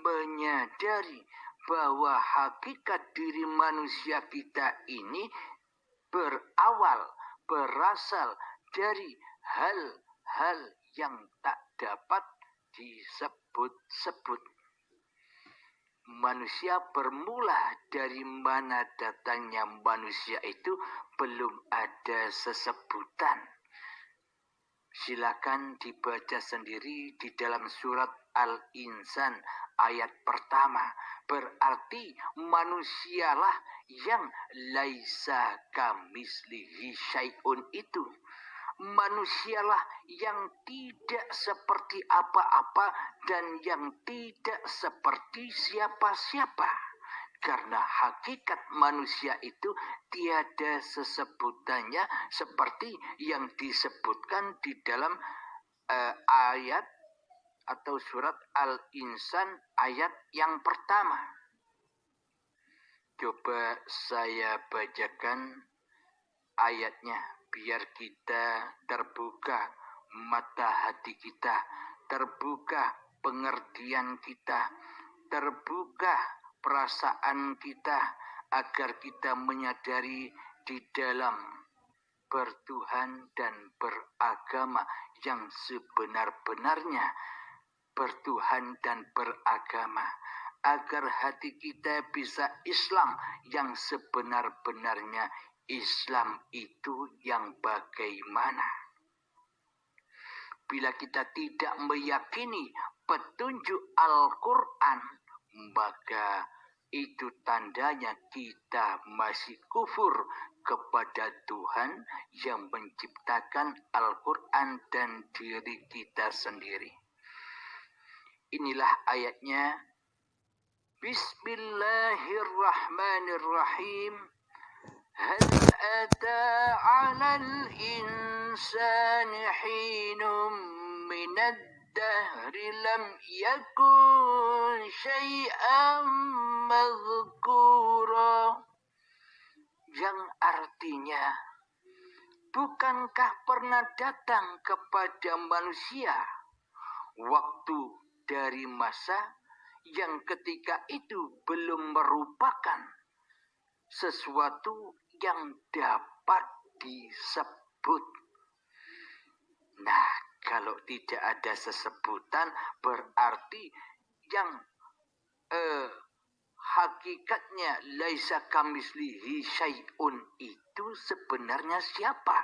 menyadari bahwa hakikat diri manusia kita ini berasal dari hal-hal yang tak dapat disebut-sebut. Manusia bermula dari mana datangnya manusia itu belum ada sesebutan. Silakan dibaca sendiri di dalam surat Al-Insan ayat pertama. Berarti manusialah yang laisa kamislihi syai'un itu. Manusialah yang tidak seperti apa-apa dan yang tidak seperti siapa-siapa. Karena hakikat manusia itu tiada sesebutannya seperti yang disebutkan di dalam ayat atau surat Al-Insan ayat yang pertama. Coba saya bacakan ayatnya biar kita terbuka mata hati kita, terbuka pengertian kita, terbuka perasaan kita agar kita menyadari di dalam bertuhan dan beragama yang sebenar-benarnya, bertuhan dan beragama, agar hati kita bisa Islam yang sebenar-benarnya. Islam itu yang bagaimana? Bila kita tidak meyakini petunjuk Al-Quran, maka itu tandanya kita masih kufur kepada Tuhan yang menciptakan Al-Quran dan diri kita sendiri. Inilah ayatnya. Bismillahirrahmanirrahim. هل أتى على الإنسان حين من الدهر لم يكن شيئا مذكورا. Yang artinya, bukankah pernah datang kepada manusia waktu dari masa yang ketika itu belum merupakan sesuatu yang dapat disebut. Nah, kalau tidak ada sesebutan berarti yang hakikatnya laisa kamislihi syai'un itu sebenarnya siapa?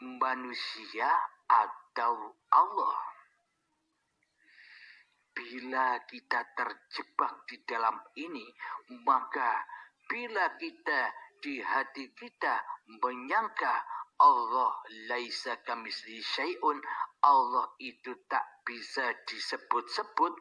Manusia atau Allah? Bila kita terjebak di dalam ini, maka bila kita di hati kita menyangka Allah laisa kamislihi syai'un, Allah itu tak bisa disebut-sebut,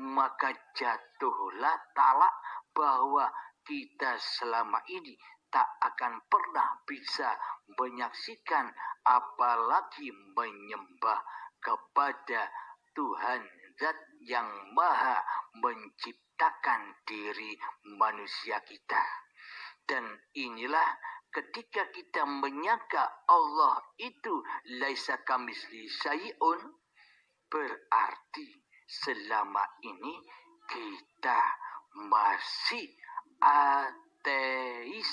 maka jatuhlah talak bahwa kita selama ini tak akan pernah bisa menyaksikan apalagi menyembah kepada Tuhan Zat yang maha menciptakan diri manusia kita. Dan inilah ketika kita menyangka Allah itu laisa kamislihi syai'un, berarti selama ini kita masih ateis,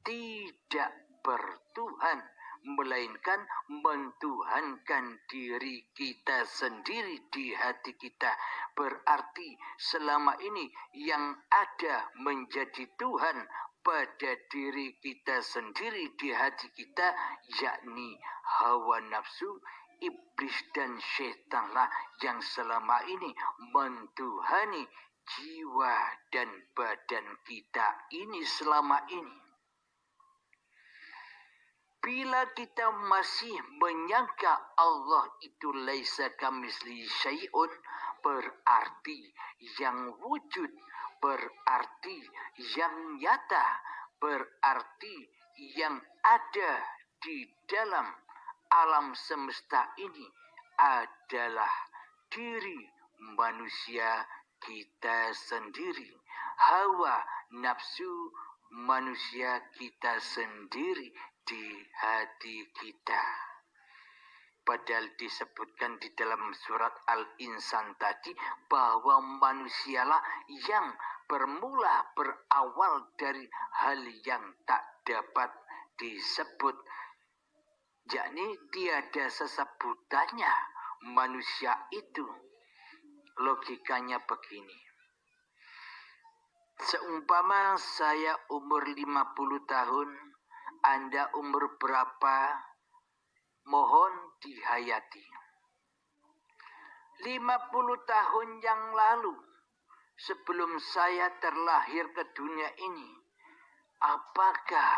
tidak bertuhan, melainkan mentuhankan diri kita sendiri di hati kita. Berarti selama ini yang ada menjadi Tuhan pada diri kita sendiri di hati kita, yakni hawa nafsu, iblis dan syaitanlah yang selama ini mentuhani jiwa dan badan kita ini selama ini. Bila kita masih menyangka Allah itu laisa kamislihi syai'un, berarti yang wujud, berarti yang nyata, berarti yang ada di dalam alam semesta ini adalah diri manusia kita sendiri, hawa nafsu manusia kita sendiri di hati kita. Padahal disebutkan di dalam surat Al-Insan tadi bahwa manusialah yang berawal dari hal yang tak dapat disebut. Yakni tiada sesebutannya manusia itu. Logikanya begini. Seumpama saya umur 50 tahun, Anda umur berapa? Mohon dihayati. 50 tahun yang lalu, sebelum saya terlahir ke dunia ini, apakah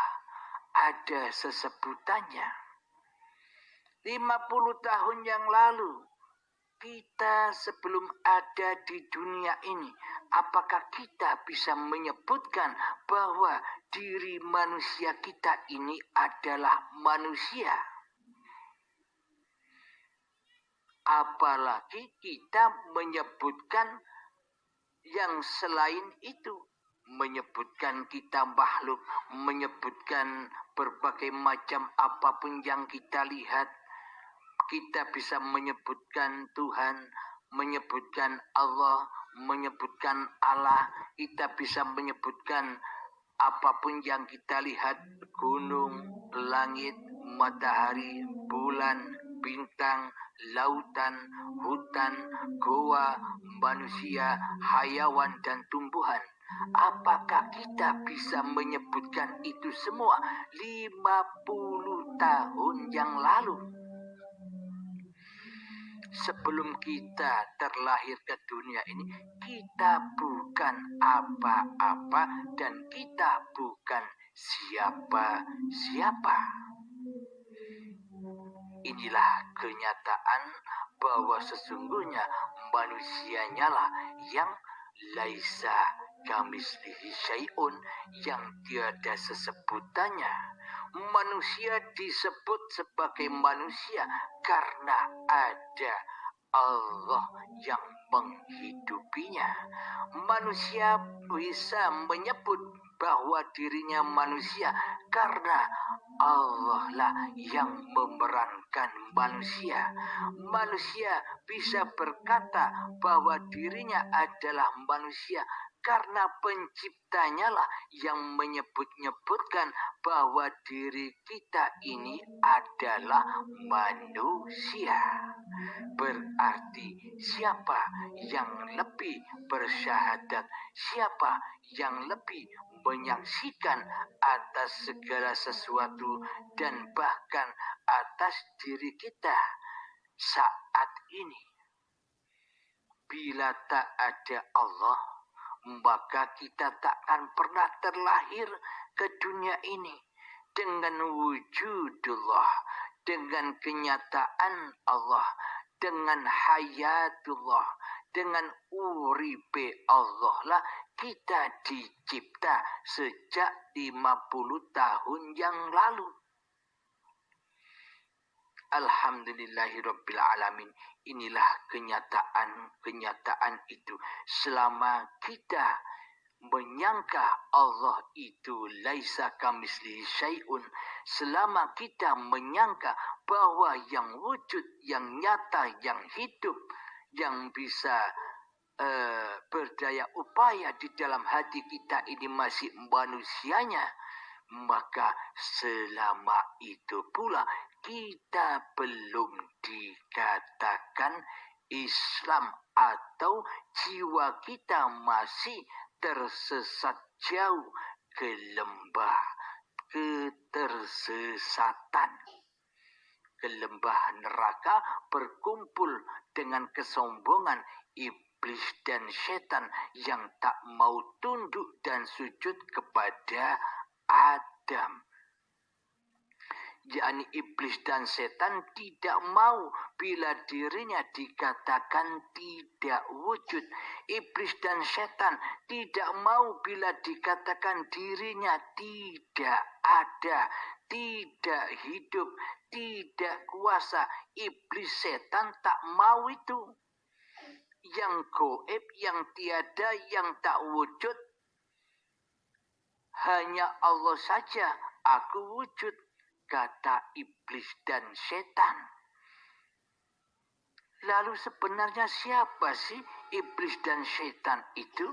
ada sesebutannya? 50 tahun yang lalu, kita sebelum ada di dunia ini, apakah kita bisa menyebutkan bahwa diri manusia kita ini adalah manusia? Apalagi kita menyebutkan yang selain itu, menyebutkan kita makhluk, menyebutkan berbagai macam apapun yang kita lihat. Kita bisa menyebutkan Tuhan, menyebutkan Allah, menyebutkan Allah. Kita bisa menyebutkan apapun yang kita lihat, gunung, langit, matahari, bulan, bintang, lautan, hutan, goa, manusia, hayawan, dan tumbuhan. Apakah kita bisa menyebutkan itu semua 50 tahun yang lalu? Sebelum kita terlahir ke dunia ini, kita bukan apa-apa dan kita bukan siapa-siapa. Inilah kenyataan bahwa sesungguhnya manusianya lah yang laisa kamitslihi syai'un, yang tiada sesebutannya. Manusia disebut sebagai manusia karena ada Allah yang menghidupinya. Manusia bisa menyebut bahwa dirinya manusia karena Allah lah yang memerankan manusia. Manusia bisa berkata bahwa dirinya adalah manusia karena penciptanya lah yang menyebut-nyebutkan bahwa diri kita ini adalah manusia. Berarti siapa yang lebih bersyahadat, siapa yang lebih menyaksikan atas segala sesuatu dan bahkan atas diri kita saat ini. Bila tak ada Allah, maka kita tak akan pernah terlahir ke dunia ini dengan wujudullah, dengan kenyataan Allah, dengan hayatullah, dengan uripe Allah lah kita dicipta sejak 50 tahun yang lalu. Alhamdulillahirabbil alamin. Inilah kenyataan itu. Selama kita menyangka Allah itu laisa kamitslihi syai'un, selama kita menyangka bahwa yang wujud, yang nyata, yang hidup, yang bisa berdaya upaya di dalam hati kita ini masih manusianya, maka selama itu pula kita belum dikatakan Islam, atau jiwa kita masih tersesat jauh ke lembah ketersesatan, ke lembah neraka, berkumpul dengan kesombongan iblis dan setan yang tak mau tunduk dan sujud kepada Adam. Yakni iblis dan setan tidak mau bila dirinya dikatakan tidak wujud. Iblis dan setan tidak mau bila dikatakan dirinya tidak ada, tidak hidup, tidak kuasa. Iblis setan tak mau itu. Yang gaib, yang tiada, yang tak wujud, hanya Allah saja. Aku wujud, kata iblis dan setan. Lalu sebenarnya siapa sih iblis dan setan itu?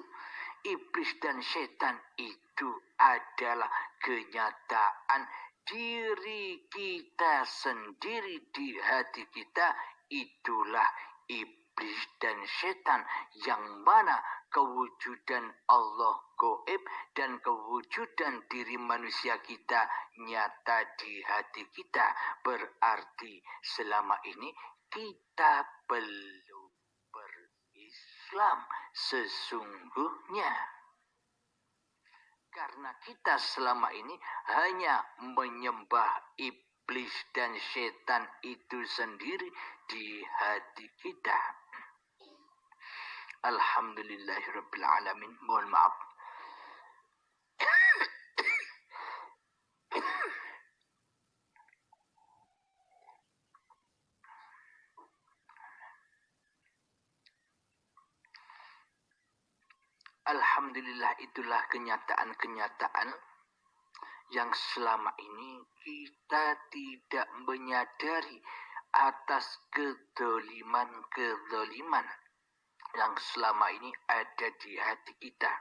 Iblis dan setan itu adalah kenyataan diri kita sendiri di hati kita. Itulah iblis dan setan, yang mana kewujudan Allah gaib dan kewujudan diri manusia kita nyata di hati kita. Berarti selama ini kita belum berislam sesungguhnya. Karena kita selama ini hanya menyembah iblis dan setan itu sendiri di hati kita. Alhamdulillahirrabbilalamin. Mohon maaf. Alhamdulillah, itulah kenyataan-kenyataan yang selama ini kita tidak menyadari atas kedoliman yang selama ini ada di hati kita.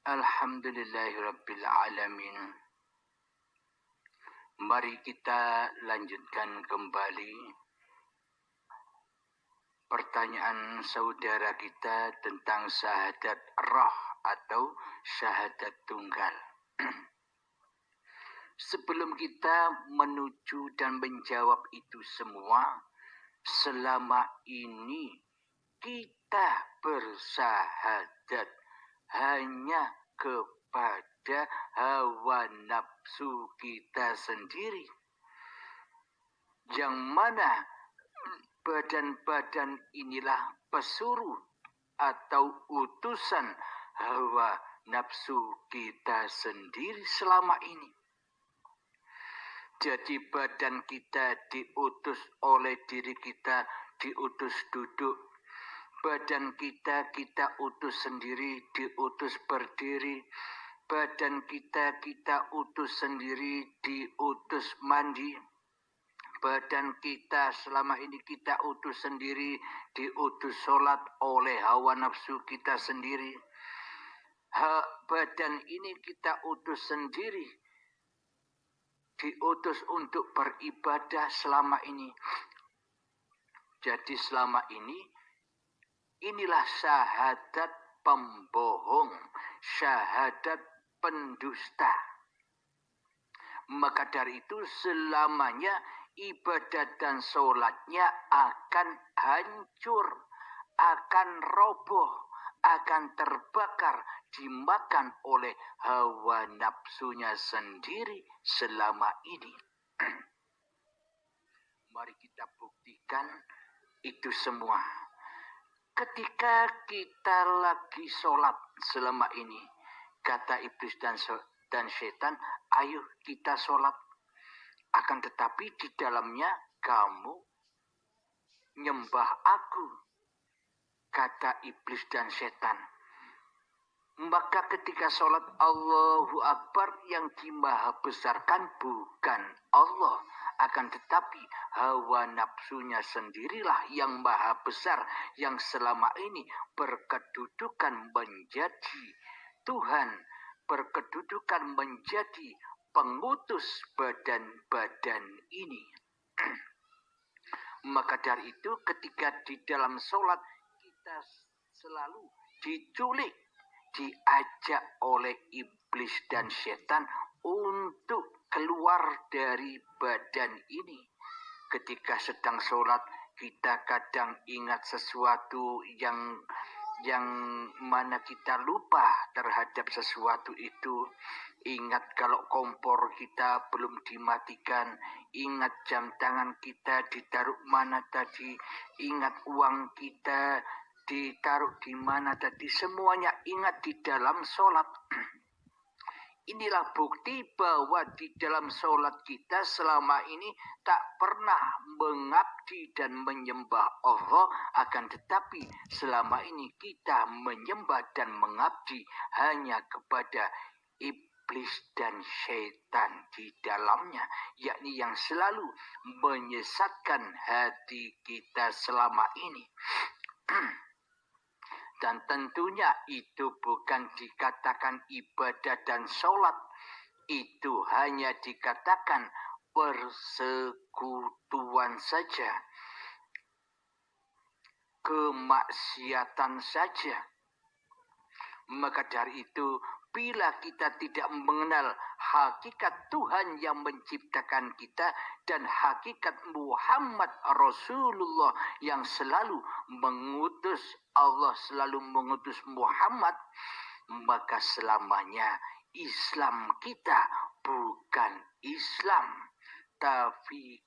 Alhamdulillahirrabbilalamin. Mari kita lanjutkan kembali pertanyaan saudara kita tentang syahadat roh atau syahadat tunggal. Sebelum kita menuju dan menjawab itu semua, selama ini kita bersyahadat hanya kepada hawa nafsu kita sendiri, yang mana badan-badan inilah pesuruh atau utusan hawa nafsu kita sendiri selama ini. Jadi badan kita diutus oleh diri kita, diutus duduk. Badan kita utus sendiri, diutus berdiri. Badan kita utus sendiri, diutus mandi. Badan kita selama ini kita utus sendiri, diutus sholat oleh hawa nafsu kita sendiri. Badan ini kita utus sendiri, diutus untuk beribadah selama ini. Jadi selama ini, inilah syahadat pembohong, syahadat pendusta. Maka dari itu selamanya ibadat dan sholatnya akan hancur, akan roboh, akan terbakar, dimakan oleh hawa nafsunya sendiri selama ini. Mari kita buktikan itu semua. Ketika kita lagi sholat selama ini, kata iblis dan setan, ayo kita sholat. Akan tetapi di dalamnya kamu nyembah aku, kata iblis dan setan. Maka ketika sholat Allahu Akbar, yang dimaha besarkan bukan Allah, akan tetapi hawa nafsunya sendirilah yang maha besar, yang selama ini berkedudukan menjadi Tuhan, berkedudukan menjadi pengutus badan-badan ini. Maka dari itu ketika di dalam sholat kita selalu diculik, diajak oleh iblis dan setan untuk keluar dari badan ini. Ketika sedang sholat kita kadang ingat sesuatu yang mana kita lupa terhadap sesuatu itu. Ingat kalau kompor kita belum dimatikan, ingat jam tangan kita ditaruh mana tadi, ingat uang kita ditaruh di mana tadi, semuanya ingat di dalam sholat. Inilah bukti bahwa di dalam sholat kita selama ini tak pernah mengabdi dan menyembah Allah, akan tetapi selama ini kita menyembah dan mengabdi hanya kepada iblis iblis dan syaitan di dalamnya, yakni yang selalu menyesatkan hati kita selama ini. Dan tentunya itu bukan dikatakan ibadah dan sholat, itu hanya dikatakan persekutuan saja, kemaksiatan saja. Maka dari itu, bila kita tidak mengenal hakikat Tuhan yang menciptakan kita dan hakikat Muhammad Rasulullah yang selalu mengutus, Allah selalu mengutus Muhammad, maka selamanya Islam kita bukan Islam, tapi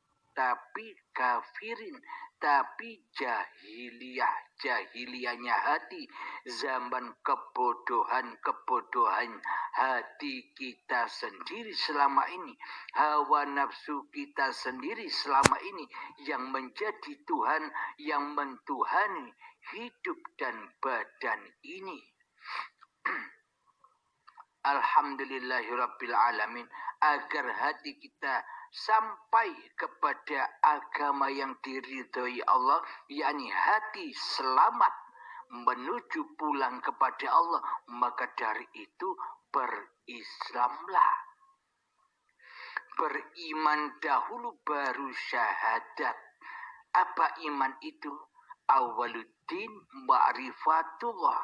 kafirin, tapi jahiliyahnya hati, zaman kebodohan hati kita sendiri selama ini, hawa nafsu kita sendiri selama ini yang menjadi Tuhan, yang mentuhani hidup dan badan ini. Alhamdulillahirabbil alamin, agar hati kita sampai kepada agama yang diridhoi Allah, yakni hati selamat menuju pulang kepada Allah. Maka dari itu berislamlah, beriman dahulu baru syahadat. Apa iman itu? Awaluddin ma'rifatullah.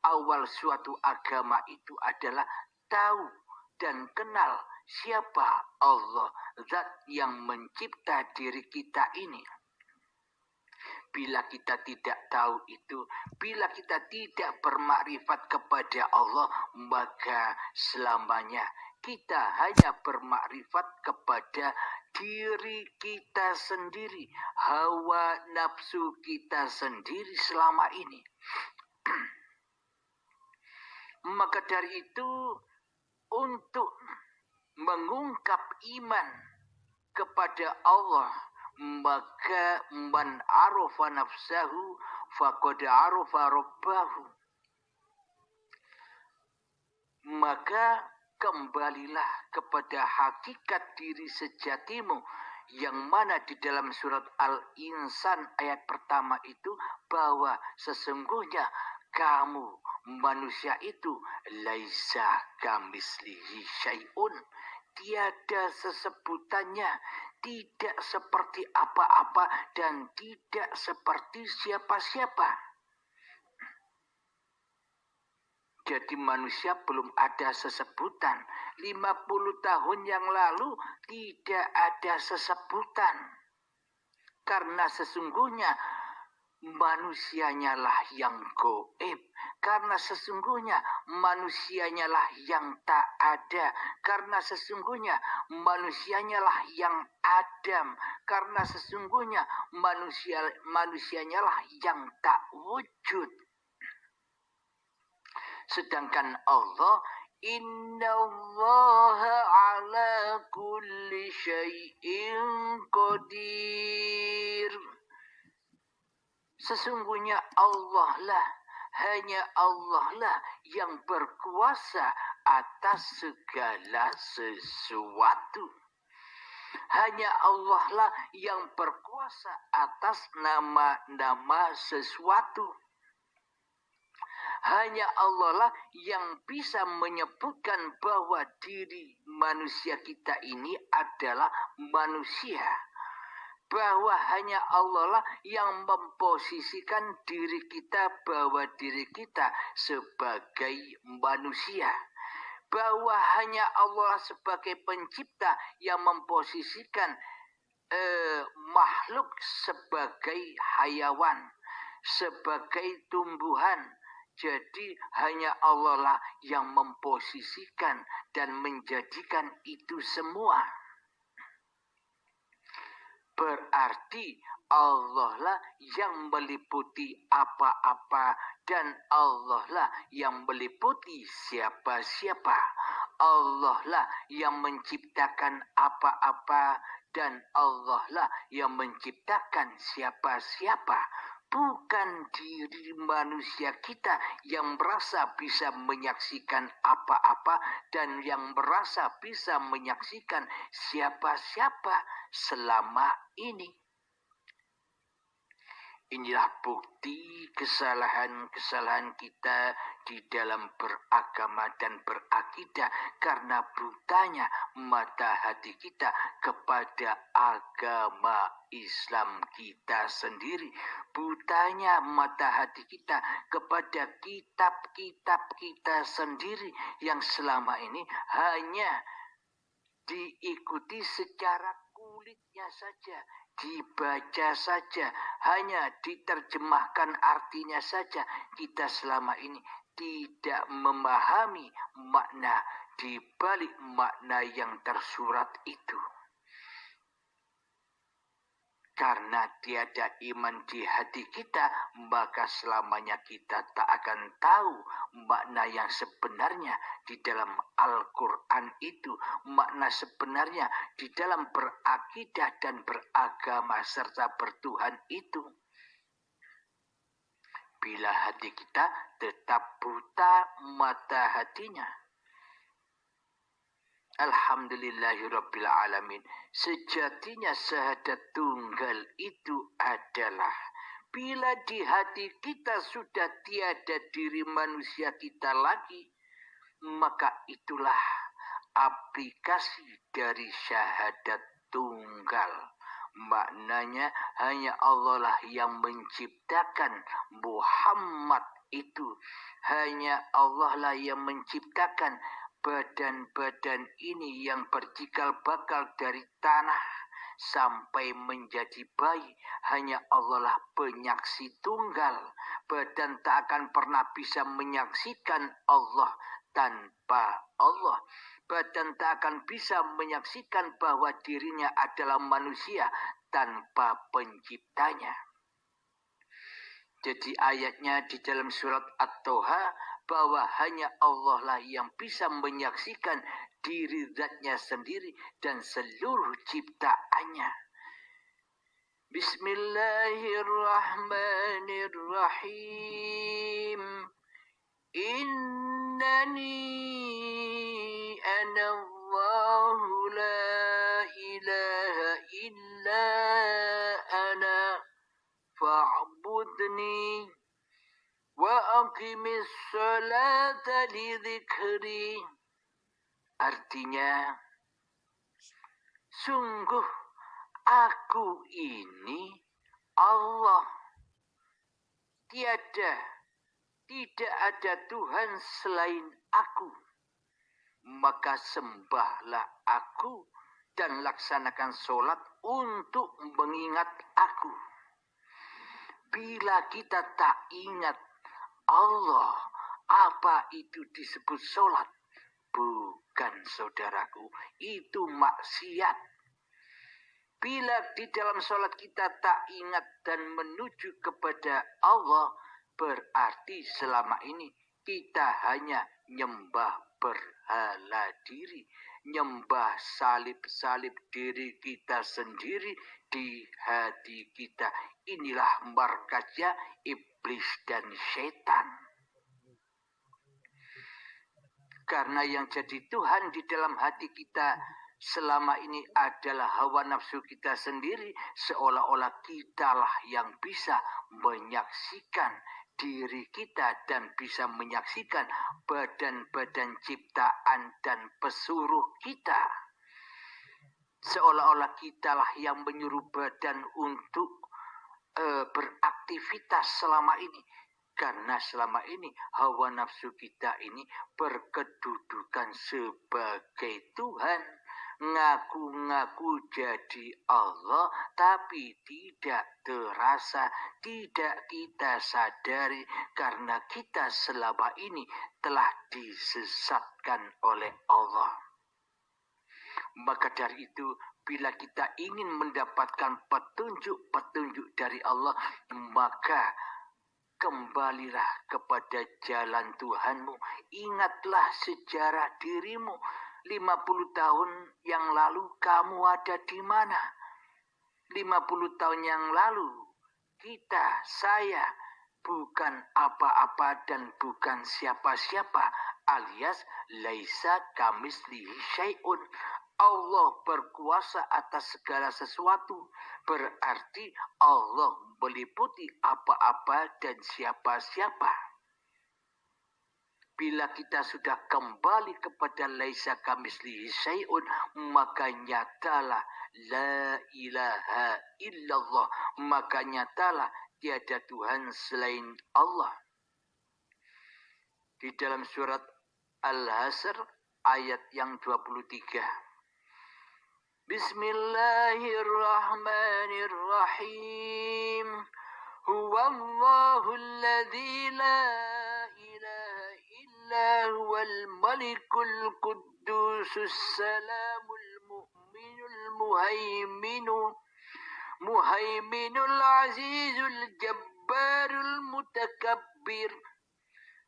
Awal suatu agama itu adalah tahu dan kenal siapa Allah, zat yang mencipta diri kita ini. Bila kita tidak tahu itu, bila kita tidak bermakrifat kepada Allah, maka selamanya kita hanya bermakrifat kepada diri kita sendiri, hawa nafsu kita sendiri selama ini. Maka dari itu, untuk mengungkap iman kepada Allah, maka man arafa nafsahu faqad arafa rabbahu. Maka kembalilah kepada hakikat diri sejatimu, yang mana di dalam surat Al-Insan ayat pertama itu, bahwa sesungguhnya kamu manusia itu laisa kamislihi syai'un, tiada sesebutannya, tidak seperti apa-apa dan tidak seperti siapa-siapa. Jadi manusia belum ada sesebutan. 50 tahun yang lalu tidak ada sesebutan. Karena sesungguhnya manusianya lah yang goib, karena sesungguhnya manusianya lah yang tak ada, karena sesungguhnya manusianya lah yang Adam, karena sesungguhnya manusianya lah yang tak wujud. Sedangkan Allah, innallaha ala kulli syai'in qadir. Sesungguhnya Allah lah, hanya Allah lah yang berkuasa atas segala sesuatu. Hanya Allah lah yang berkuasa atas nama-nama sesuatu. Hanya Allah lah yang bisa menyebutkan bahwa diri manusia kita ini adalah manusia. Bahwa hanya Allah lah yang memposisikan diri kita, bahwa diri kita sebagai manusia. Bahwa hanya Allah sebagai pencipta yang memposisikan makhluk sebagai hayawan, sebagai tumbuhan. Jadi hanya Allah lah yang memposisikan dan menjadikan itu semua. Berarti Allah lah yang meliputi apa-apa dan Allah lah yang meliputi siapa-siapa. Allah lah yang menciptakan apa-apa dan Allah lah yang menciptakan siapa-siapa. bukan diri manusia kita yang merasa bisa menyaksikan apa-apa dan yang merasa bisa menyaksikan siapa-siapa selama ini. Inilah bukti kesalahan-kesalahan kita di dalam beragama dan berakidah karena butanya mata hati kita kepada agama Islam kita sendiri. Butanya mata hati kita kepada kitab-kitab kita sendiri yang selama ini hanya diikuti secara kulitnya saja, dibaca saja, hanya diterjemahkan artinya saja. Kita selama ini tidak memahami makna di balik makna yang tersurat itu. Karena tiada iman di hati kita, maka selamanya kita tak akan tahu makna yang sebenarnya di dalam Al-Quran itu, makna sebenarnya di dalam berakidah dan beragama serta bertuhan itu. Bila hati kita tetap buta mata hatinya, alhamdulillahirabbil alamin. Sejatinya syahadat tunggal itu adalah bila di hati kita sudah tiada diri manusia kita lagi, maka itulah aplikasi dari syahadat tunggal. Maknanya hanya Allah lah yang menciptakan Muhammad itu. Hanya Allah lah yang menciptakan badan-badan ini yang bercikal bakal dari tanah sampai menjadi bayi. Hanya Allah lah penyaksi tunggal. Badan tak akan pernah bisa menyaksikan Allah tanpa Allah. Badan tak akan bisa menyaksikan bahwa dirinya adalah manusia tanpa penciptanya. Jadi ayatnya di dalam surat At-Toha bahwa hanya Allah lah yang bisa menyaksikan diri zatnya sendiri dan seluruh ciptaannya. Bismillahirrahmanirrahim. Innani ana Allahu la ilaha illa ana fa'budni wa aqimis salata li dzikri. Artinya, sungguh aku ini Allah. Tidak ada Tuhan selain aku. Maka sembahlah aku dan laksanakan sholat untuk mengingat aku. Bila kita tak ingat Allah, apa itu disebut sholat? Bukan, saudaraku, itu maksiat. Bila di dalam sholat kita tak ingat dan menuju kepada Allah, berarti selama ini kita hanya nyembah berhala diri, nyembah salib-salib diri kita sendiri di hati kita. Inilah markasnya iblis dan setan. Karena yang jadi Tuhan di dalam hati kita selama ini adalah hawa nafsu kita sendiri, seolah-olah kitalah yang bisa menyaksikan diri kita dan bisa menyaksikan badan-badan ciptaan dan pesuruh kita. Seolah-olah kitalah yang menyuruh badan untuk beraktivitas selama ini. Karena selama ini hawa nafsu kita ini berkedudukan sebagai Tuhan. Ngaku-ngaku jadi Allah, tapi tidak terasa, tidak kita sadari karena kita selama ini telah disesatkan oleh Allah. Maka dari itu, bila kita ingin mendapatkan petunjuk-petunjuk dari Allah, maka kembalilah kepada jalan Tuhanmu. Ingatlah sejarah dirimu. 50 tahun yang lalu kamu ada di mana? 50 tahun yang lalu kita, saya, bukan apa-apa dan bukan siapa-siapa, alias laisa kamislihi syai'un. Allah berkuasa atas segala sesuatu, berarti Allah meliputi apa-apa dan siapa-siapa. Bila kita sudah kembali kepada laisa kamislihi syai'un, maka nyatalah la ilaha illallah, maka nyatalah tiada Tuhan selain Allah. Di dalam surat Al-Hasr ayat yang 23. Bismillahirrahmanirrahim. Huwallahu alladzi la ilaha illa huwal malikul quddusus salamul mu'minul muhaiminul azizul jabbarul mutakabbir.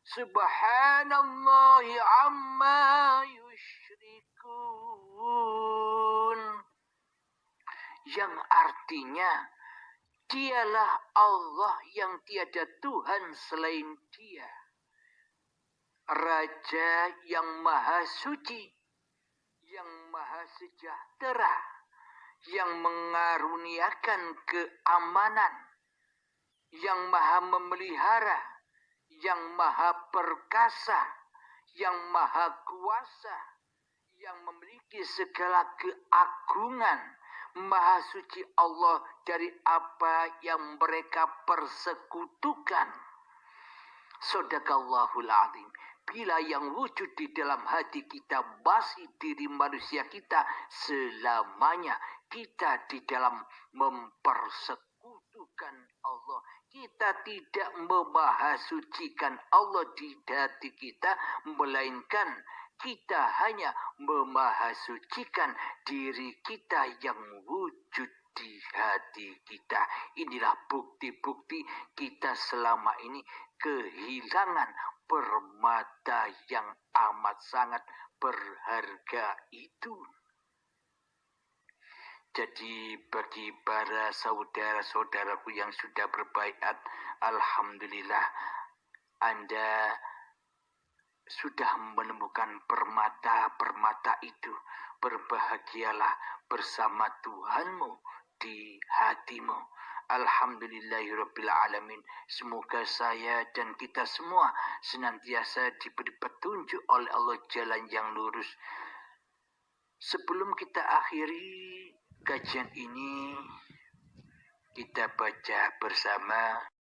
Subhanallahi amma yusyrikun. Yang artinya, dialah Allah yang tiada Tuhan selain Dia. Raja yang maha suci, yang maha sejahtera, yang mengaruniakan keamanan, yang maha memelihara, yang maha perkasa, yang maha kuasa, yang memiliki segala keagungan. Maha suci Allah dari apa yang mereka persekutukan. Shadaqallahul azim. Bila yang wujud di dalam hati kita masih diri manusia kita, selamanya kita di dalam mempersekutukan Allah. Kita tidak memahasucikan Allah di hati kita, melainkan kita hanya memahasucikan diri kita yang wujud di hati kita. Inilah bukti-bukti kita selama ini kehilangan permata yang amat sangat berharga itu. Jadi bagi para saudara-saudaraku yang sudah berbaiat, alhamdulillah Anda sudah menemukan permata-permata itu. Berbahagialah bersama Tuhanmu di hatimu. Alhamdulillahirabbil alamin. Semoga saya dan kita semua senantiasa diberi petunjuk oleh Allah jalan yang lurus. Sebelum kita akhiri kajian ini, kita baca bersama